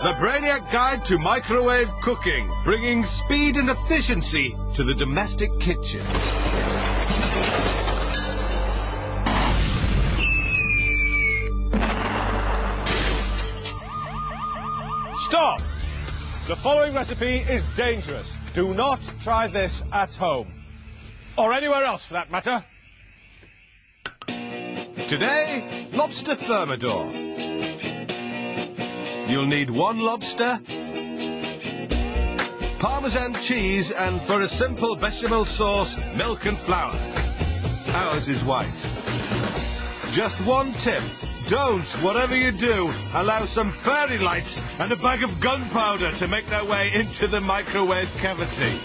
The Brainiac Guide to Microwave Cooking, bringing speed and efficiency to the domestic kitchen. Stop! The following recipe is dangerous. Do not try this at home. Or anywhere else, for that matter. Today, lobster Thermidor. You'll need 1 lobster, Parmesan cheese, and for a simple bechamel sauce, milk and flour. Ours is white. Just one tip. Don't, whatever you do, allow some fairy lights and a bag of gunpowder to make their way into the microwave cavity.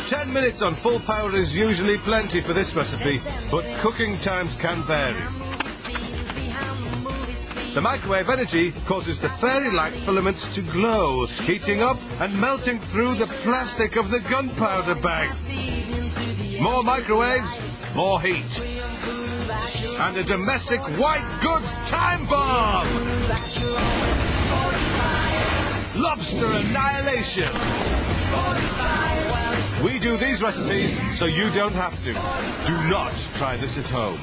10 minutes on full power is usually plenty for this recipe, but cooking times can vary. The microwave energy causes the fairy light filaments to glow, heating up and melting through the plastic of the gunpowder bag. More microwaves, more heat. And a domestic white goods time bomb! Lobster annihilation! We do these recipes so you don't have to. Do not try this at home.